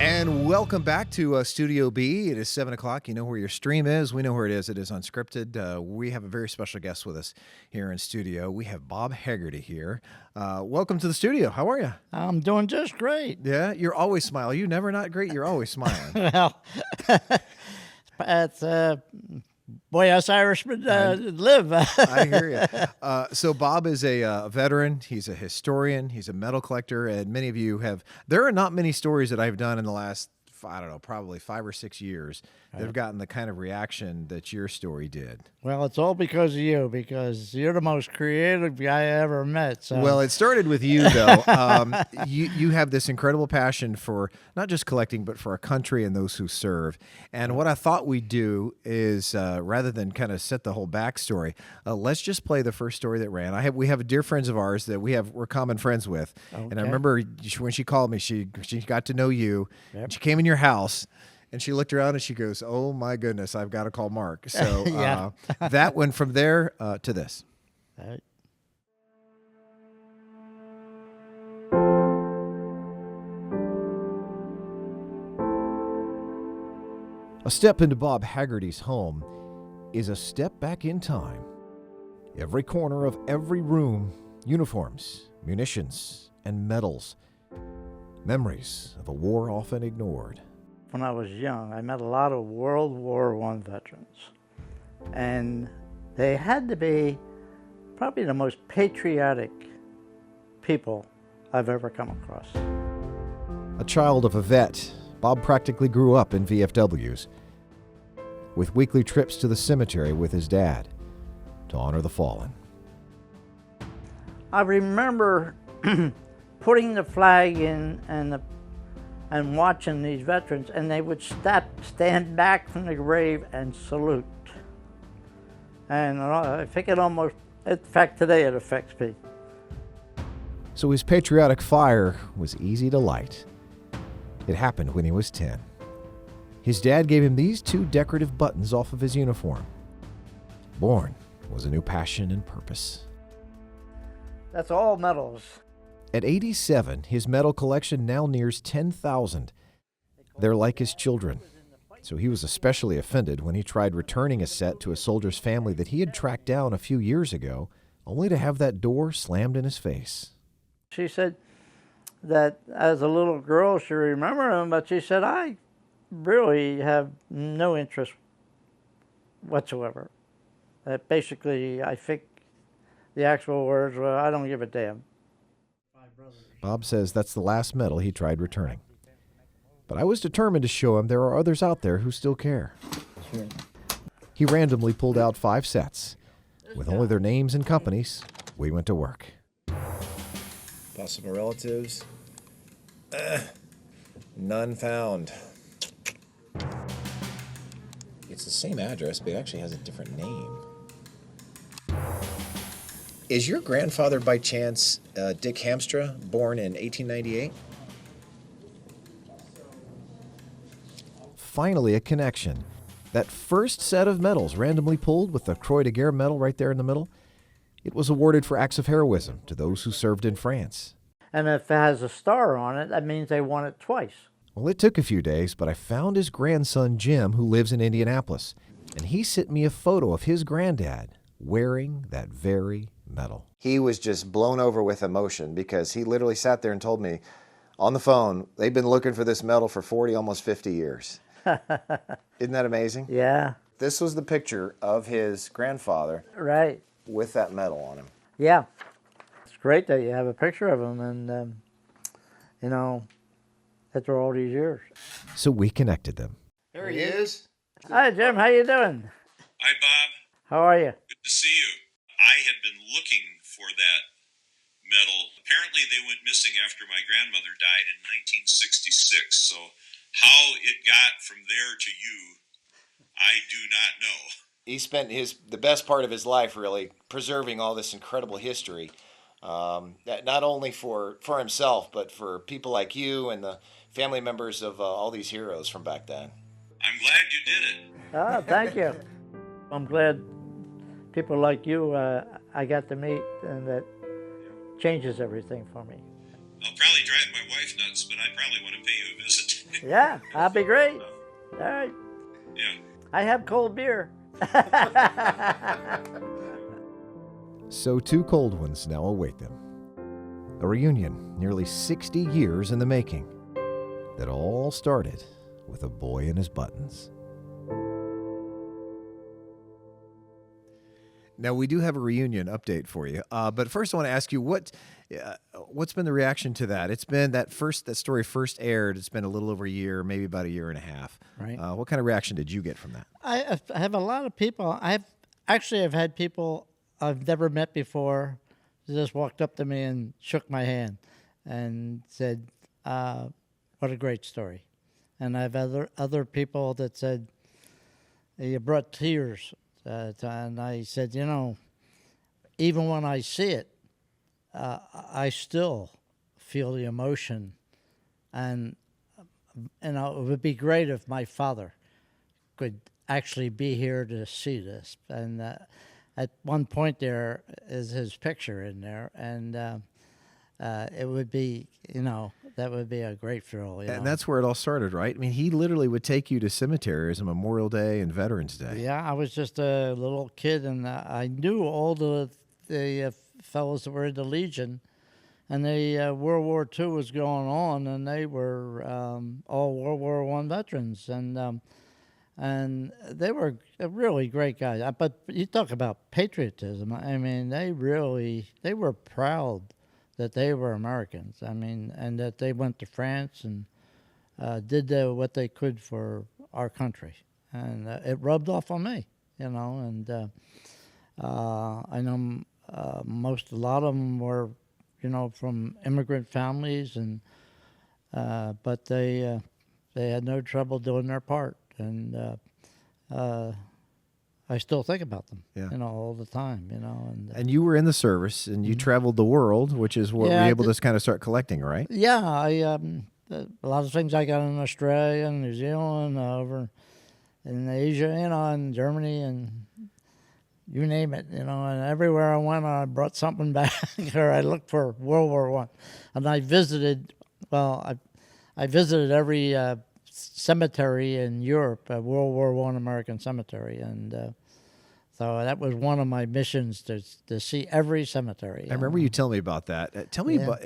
And welcome back to Studio B. It is 7 o'clock. You know where your stream is. We know where it is. It is Unscripted. We have a very special guest with us here in studio. We have Bob Haggerty here. Welcome to the studio. How are you? I'm doing just great. Yeah, you're always smiling. You never not great. You're always smiling. Well, that's boy, us Irishmen live. I hear you. So Bob is a veteran. He's a historian. He's a medal collector. And many of you have, there are not many stories that I've done in the last, I don't know, probably 5 or 6 years that have gotten the kind of reaction that your story did. Well, it's all because of you, because you're the most creative guy I ever met. So. Well, it started with you, though. You have this incredible passion for not just collecting, but for our country and those who serve. And what I thought we'd do is, rather than kind of set the whole backstory, let's just play the first story that ran. We have dear friends of ours that we're common friends with. Okay. And I remember when she called me, she got to know you. Yep. And she came in your house. And she looked around and she goes, "Oh my goodness, I've got to call Mark." So that went from there to this. All right. A step into Bob Haggerty's home is a step back in time. Every corner of every room, uniforms, munitions, and medals. Memories of a war often ignored. When I was young, I met a lot of World War I veterans. And they had to be probably the most patriotic people I've ever come across. A child of a vet, Bob practically grew up in VFWs, with weekly trips to the cemetery with his dad to honor the fallen. I remember putting the flag in and watching these veterans, and they would stand back from the grave and salute. And I think in fact, today it affects me. So his patriotic fire was easy to light. It happened when he was 10. His dad gave him these 2 decorative buttons off of his uniform. Born was a new passion and purpose. That's all medals. At 87, his medal collection now nears 10,000. They're like his children. So he was especially offended when he tried returning a set to a soldier's family that he had tracked down a few years ago, only to have that door slammed in his face. She said that as a little girl she remembered them, but she said, "I really have no interest whatsoever." That basically, I think the actual words were, "I don't give a damn." Bob says that's the last medal he tried returning. But I was determined to show him there are others out there who still care. Sure. He randomly pulled out 5 sets. With only their names and companies, we went to work. Possible relatives? None found. It's the same address, but it actually has a different name. Is your grandfather, by chance, Dick Hamstra, born in 1898? Finally, a connection. That first set of medals randomly pulled with the Croix de Guerre medal right there in the middle, it was awarded for acts of heroism to those who served in France. And if it has a star on it, that means they won it twice. Well, it took a few days, but I found his grandson, Jim, who lives in Indianapolis, and he sent me a photo of his granddad wearing that very medal. He was just blown over with emotion because he literally sat there and told me on the phone, they've been looking for this medal for 40, almost 50 years. Isn't that amazing? Yeah. This was the picture of his grandfather. Right. With that medal on him. Yeah. It's great that you have a picture of him and, after all these years. So we connected them. There he is. Hi, Jim. How you doing? Hi, Bob. How are you? Good to see you. I had been looking for that medal. Apparently they went missing after my grandmother died in 1966. So how it got from there to you, I do not know. He spent the best part of his life really preserving all this incredible history, not only for himself, but for people like you and the family members of all these heroes from back then. I'm glad you did it. Oh, thank you. I'm glad people like you I got to meet, and that changes everything for me. I'll probably drive my wife nuts, but I probably want to pay you a visit. Yeah, that'd be great. All right. Yeah. I have cold beer. So 2 cold ones now await them. A reunion nearly 60 years in the making that all started with a boy and his buttons. Now, we do have a reunion update for you, but first I want to ask you, what's been the reaction to that? It's been that story first aired, it's been a little over a year, maybe about a year and a half. Right. What kind of reaction did you get from that? I have a lot of people. I've had people I've never met before who just walked up to me and shook my hand and said, what a great story. And I have other people that said, you brought tears. And I said, even when I see it, I still feel the emotion. And, it would be great if my father could actually be here to see this. And at one point there is his picture in there. And it would be, that would be a great thrill. And that's where it all started, right? I mean, he literally would take you to cemeteries on Memorial Day and Veterans Day. Yeah, I was just a little kid, and I knew all the fellows that were in the Legion, and the World War II was going on, and they were all World War I veterans, and they were really great guys. But you talk about patriotism. I mean, they were proud that they were Americans. I mean, and that they went to France and did what they could for our country, and it rubbed off on me, And I know a lot of them were, from immigrant families, and but they had no trouble doing their part, and I still think about them, all the time, And you were in the service, and you traveled the world, which is what we're able to kind of start collecting, right? Yeah, a lot of things I got in Australia and New Zealand, over in Asia, and Germany, and you name it, and everywhere I went, I brought something back, or I looked for World War I. And I visited, I visited every cemetery in Europe, a World War I American cemetery, and so that was one of my missions, to see every cemetery. I remember you telling me about that. Tell me about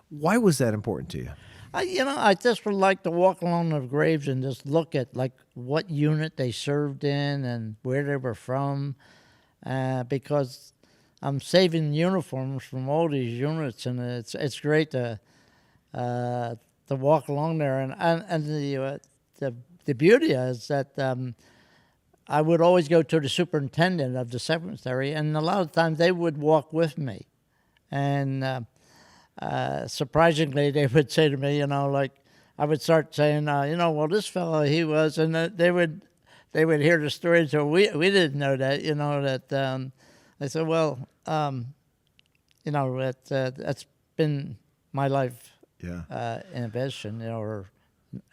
why was that important to you? I just would like to walk along the graves and just look at what unit they served in and where they were from, because I'm saving uniforms from all these units, and it's great to walk along there, and the beauty is that I would always go to the superintendent of the cemetery, and a lot of times they would walk with me, and surprisingly they would say to me, I would start saying, well, this fellow, he was, and they would hear the story. So we didn't know that, that I said, well, that's been my life. Yeah. Innovation, or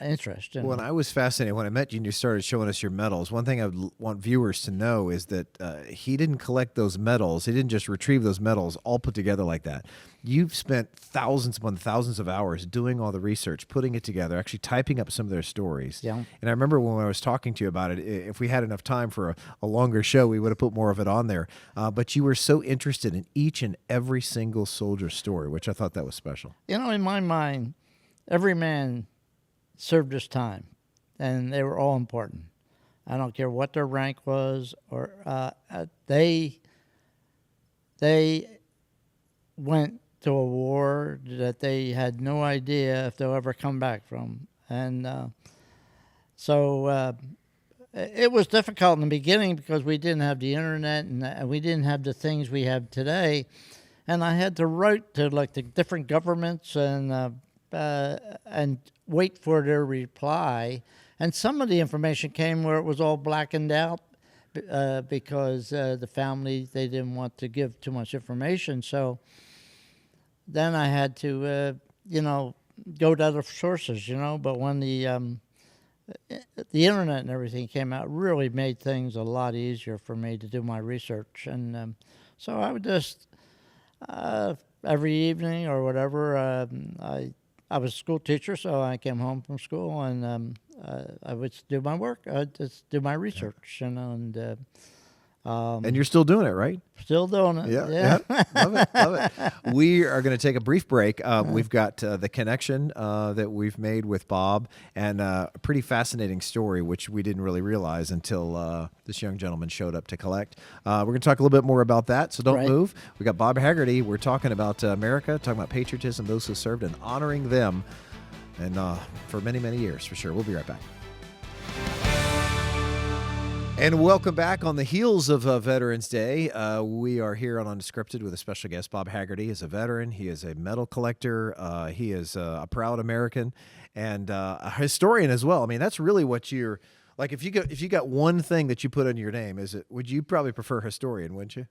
interest. Well, and I was fascinated when I met you and you started showing us your medals. One thing I would want viewers to know is that he didn't collect those medals. He didn't just retrieve those medals all put together like that. You've spent thousands upon thousands of hours doing all the research, putting it together, actually typing up some of their stories. Yeah. And I remember when I was talking to you about it, if we had enough time for a longer show, we would have put more of it on there. But you were so interested in each and every single soldier's story, which I thought that was special. In my mind, every man served his time, and they were all important. I don't care what their rank was, or they went to a war that they had no idea if they'll ever come back from, and so it was difficult in the beginning because we didn't have the internet, and we didn't have the things we have today, and I had to write to the different governments and wait for their reply. And some of the information came where it was all blackened out because the family, they didn't want to give too much information. So then I had to, go to other sources, But when the internet and everything came out, it really made things a lot easier for me to do my research. And so I would just... every evening or whatever. I was a school teacher, so I came home from school and I would do my work. I'd just do my research, And you're still doing it, right? still doing it. Yeah. Love it. Love it. We are going to take a brief break. We've got the connection that we've made with Bob and a pretty fascinating story, which we didn't really realize until this young gentleman showed up to collect. We're going to talk a little bit more about that, so don't move. We got Bob Haggerty. We're talking about America, talking about patriotism, those who served, and honoring them, and for many, many years, for sure. We'll be right back. And welcome back on the heels of Veterans Day. We are here on Unscripted with a special guest. Bob Haggerty is a veteran. He is a medal collector. He is a proud American and a historian as well. I mean, that's really what you're like. If you got one thing that you put on your name, would you probably prefer historian, wouldn't you?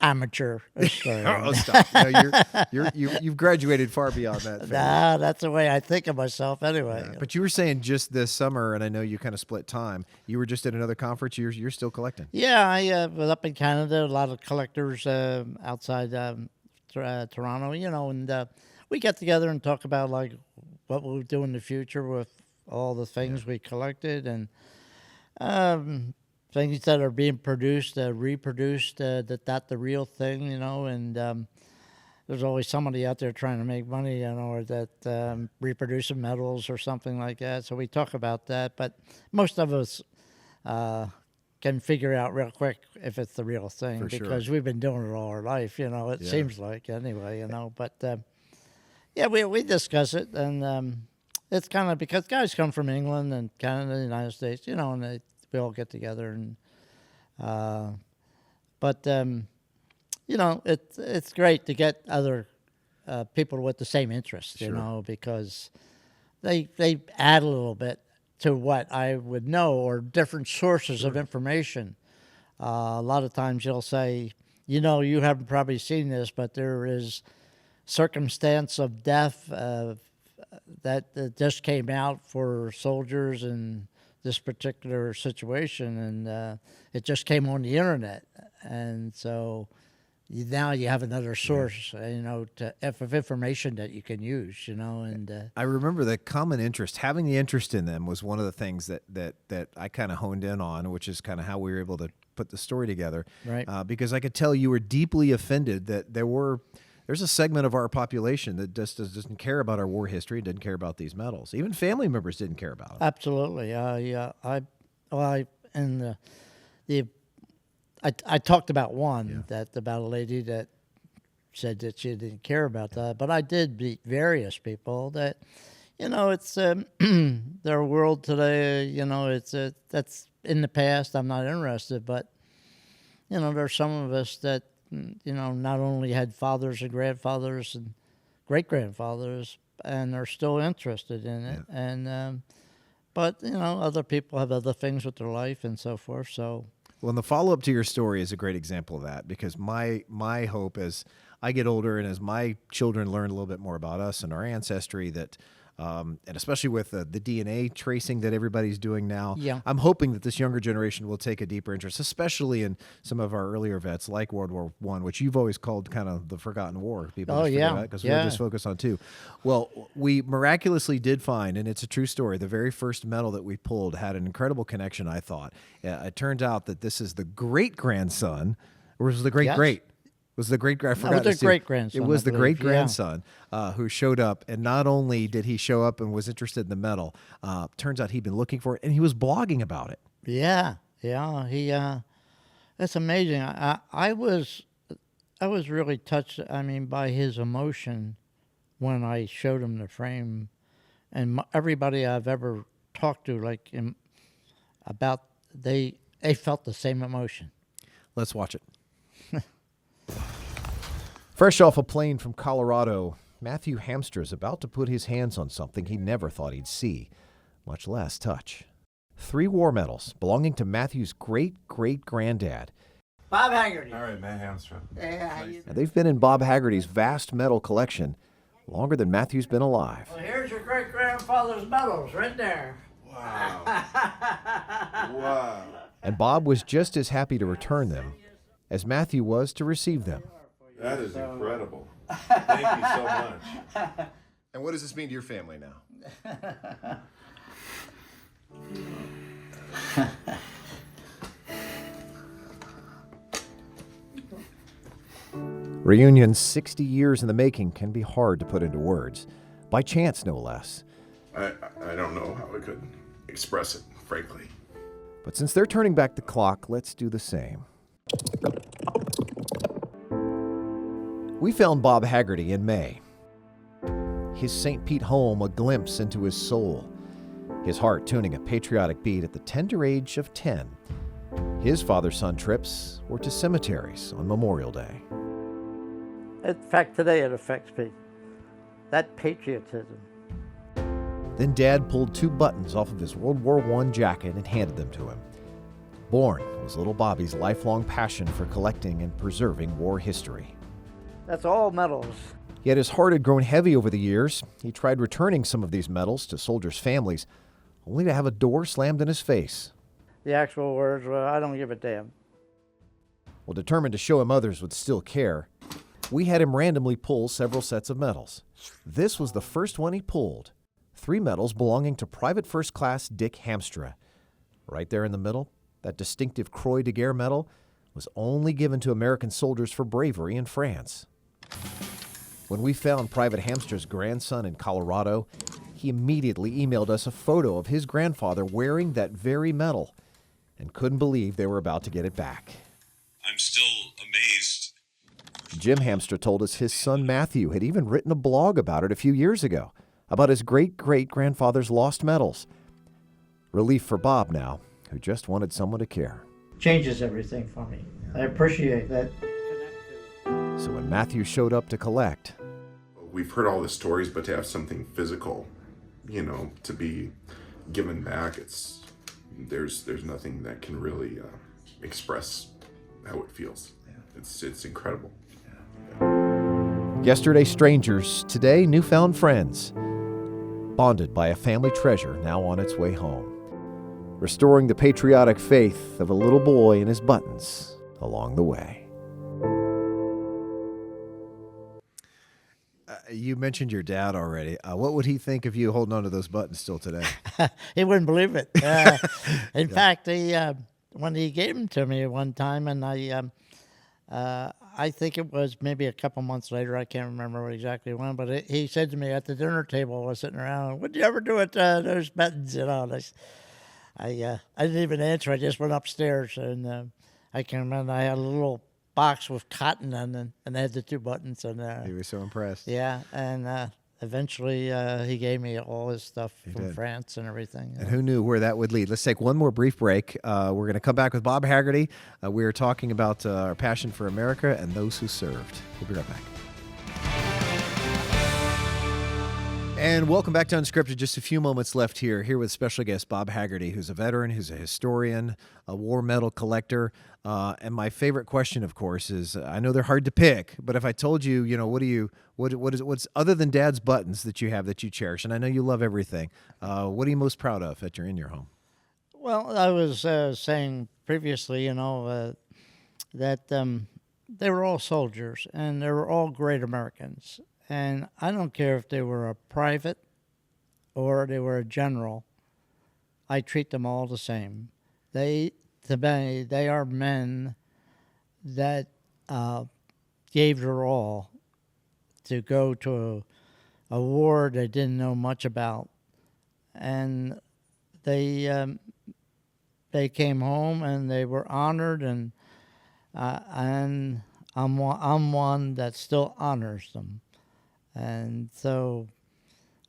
Amateur historian. Oh, stop! No, you've graduated far beyond that. Nah, that's the way I think of myself anyway. Yeah, but you were saying just this summer, and I know you kind of split time. You were just at another conference. You're still collecting. Yeah, I was up in Canada. A lot of collectors outside Toronto, and we get together and talk about like what we'll do in the future with all the things we collected and things that are being produced, reproduced, that's the real thing, and there's always somebody out there trying to make money, or that reproducing metals or something like that. So we talk about that, but most of us can figure out real quick if it's the real thing because we've been doing it all our life, it seems like anyway, but we discuss it, and it's kind of because guys come from England and Canada, the United States, and we all get together, and it's great to get other people with the same interests, because they add a little bit to what I would know or different sources of information. A lot of times you'll say, you haven't probably seen this, but there is circumstance of death that just came out for soldiers and this particular situation, and it just came on the internet, and so now you have another source, of information that you can use, and I remember the common interest, having the interest in them was one of the things that I kind of honed in on, which is kind of how we were able to put the story together, right? Because I could tell you were deeply offended that there's a segment of our population that just doesn't care about our war history, didn't care about these medals. Even family members didn't care about it. Absolutely. I talked about one about a lady that said that she didn't care about that, but I did meet various people that, it's their world today. That's in the past. I'm not interested, but there's some of us that. Not only had fathers and grandfathers and great-grandfathers, and they're still interested in it. And but other people have other things with their life and so forth. So, well, and the follow-up to your story is a great example of that, because my hope as I get older and as my children learn a little bit more about us and our ancestry, that and especially with the DNA tracing that everybody's doing now, I'm hoping that this younger generation will take a deeper interest, especially in some of our earlier vets like World War I, which you've always called kind of the forgotten war. People just forget about because we're just focused on two. Well, we miraculously did find, and it's a true story, the very first medal that we pulled had an incredible connection, I thought. It turned out that this is the great-grandson, or was it the great-great? Was the great-grandson? It was the great-grandson. It was the great-grandson who showed up, and not only did he show up and was interested in the medal, turns out he'd been looking for it, and he was blogging about it. Yeah. He, that's amazing. I was really touched. By his emotion when I showed him the frame, and everybody I've ever talked to, they felt the same emotion. Let's watch it. Fresh off a plane from Colorado, Matthew Hamster is about to put his hands on something he never thought he'd see, much less touch. 3 war medals belonging to Matthew's great-great-granddad. Bob Haggerty. All right, Matt Hamster. Now, they've been in Bob Haggerty's vast medal collection longer than Matthew's been alive. Well, here's your great-grandfather's medals right there. Wow. Wow. And Bob was just as happy to return them as Matthew was to receive them. That is incredible. Thank you so much. And what does this mean to your family now? Reunions 60 years in the making can be hard to put into words, by chance no less. I don't know how I could express it, frankly. But since they're turning back the clock, let's do the same. We found Bob Haggerty in May. His St. Pete home a glimpse into his soul, his heart tuning a patriotic beat at the tender age of 10. His father-son trips were to cemeteries on Memorial Day. In fact, today it affects me. That patriotism. Then Dad pulled 2 buttons off of his World War I jacket and handed them to him. Born was little Bobby's lifelong passion for collecting and preserving war history. That's all medals. Yet his heart had grown heavy over the years. He tried returning some of these medals to soldiers' families, only to have a door slammed in his face. The actual words were, I don't give a damn. Well, determined to show him others would still care, we had him randomly pull several sets of medals. This was the first one he pulled. 3 medals belonging to Private First Class Dick Hamstra. Right there in the middle, that distinctive Croix de Guerre medal was only given to American soldiers for bravery in France. When we found Private Hamstra's grandson in Colorado, he immediately emailed us a photo of his grandfather wearing that very medal and couldn't believe they were about to get it back. I'm still amazed. Jim Hamstra told us his son Matthew had even written a blog about it a few years ago, about his great-great-grandfather's lost medals. Relief for Bob now, who just wanted someone to care. Changes everything for me. I appreciate that. So when Matthew showed up to collect, We've heard all the stories, but to have something physical, to be given back, there's nothing that can really express how it feels. It's incredible. yesterday strangers, today newfound friends, bonded by a family treasure now on its way home, restoring the patriotic faith of a little boy and his buttons along the way. You mentioned your dad already. What would he think of you holding on to those buttons still today? He wouldn't believe it. In fact, when he gave them to me one time, and I think it was maybe a couple months later, I can't remember exactly when, but he said to me at the dinner table, I was sitting around, what'd you ever do with those buttons? And I didn't even answer. I just went upstairs, and I can remember I had a little box with cotton on it, and they had the two buttons. And He was so impressed. yeah, and eventually he gave me all his stuff from did. France and everything. And who knew where that would lead? Let's take one more brief break. We're going to come back with Bob Haggerty. We are talking about our passion for America and those who served. We'll be right back. And welcome back to Unscripted. Just a few moments left here with special guest Bob Haggerty, who's a veteran, who's a historian, a war medal collector. And my favorite question, of course, is I know they're hard to pick, but if I told you, what's other than Dad's buttons that you have that you cherish, and I know you love everything, what are you most proud of that you're in your home? Well, I was saying previously, that they were all soldiers and they were all great Americans. And I don't care if they were a private or they were a general. I treat them all the same. To me, they are men that gave their all to go to a war they didn't know much about. And they came home and they were honored, and I'm one that still honors them. And so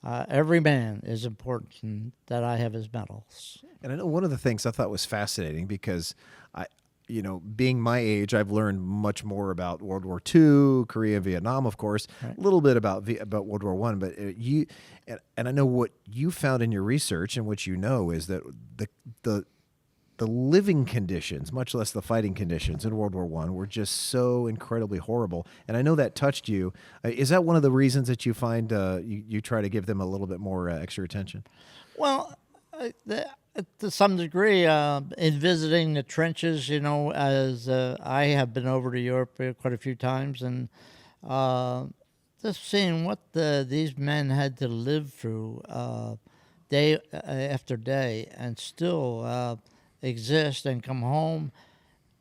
every man is important that I have his medals. And I know one of the things I thought was fascinating because being my age, I've learned much more about World War II, Korea, Vietnam, of course, Right. a little bit about World War I. But and I know what you found in your research and what you know is that the living conditions, much less the fighting conditions in World War I, were just so incredibly horrible. And I know that touched you. Is that one of the reasons that you find you try to give them a little bit more extra attention? Well, to some degree, in visiting the trenches, as I have been over to Europe quite a few times, and just seeing what these men had to live through day after day, and still exist and come home,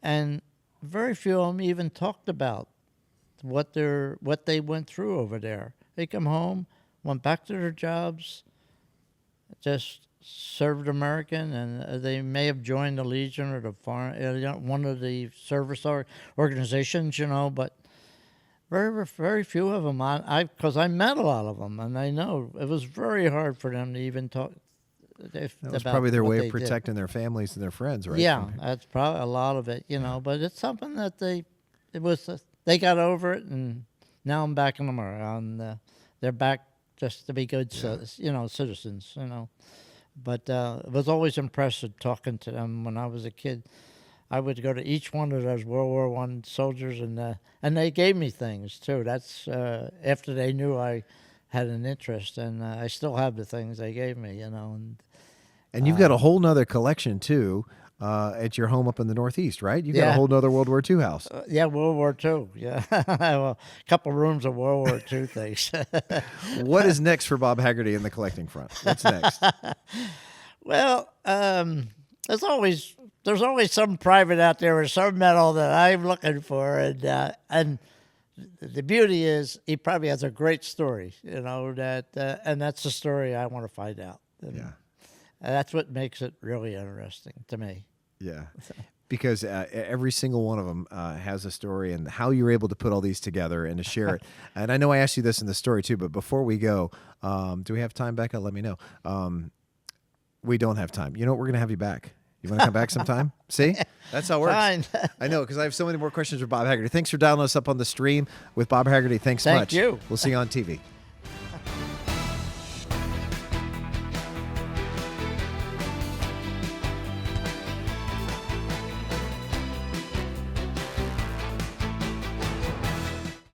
and very few of them even talked about what they went through over there. They come home, went back to their jobs, just served American, and they may have joined the Legion or the one of the service organizations, but very few of them. Because I met a lot of them, and I know it was very hard for them to even talk. That was probably their way of protecting their families and their friends, right? Yeah, that's probably a lot of it, But it's something that they got over it, and now I'm back in America, and they're back just to be good, citizens, But it was always impressive talking to them when I was a kid. I would go to each one of those World War I soldiers, and they gave me things too. That's after they knew I had an interest, and I still have the things they gave me, And you've got a whole nother collection too at your home up in the Northeast, right? You've got a whole nother World War II house. Yeah, World War II. Yeah, well, a couple rooms of World War II things. What is next for Bob Haggerty in the collecting front? What's next? Well, there's always some private out there or some medal that I'm looking for, and the beauty is he probably has a great story, that and that's the story I want to find out. And that's what makes it really interesting to me. Yeah, because every single one of them has a story, and how you're able to put all these together and to share it. And I know I asked you this in the story too, but before we go, do we have time, Becca? Let me know. We don't have time. You know what? We're going to have you back. You want to come back sometime? See? That's how it works. Fine. I know, because I have so many more questions for Bob Haggerty. Thanks for dialing us up on the stream with Bob Haggerty. Thanks much. Thank you. We'll see you on TV.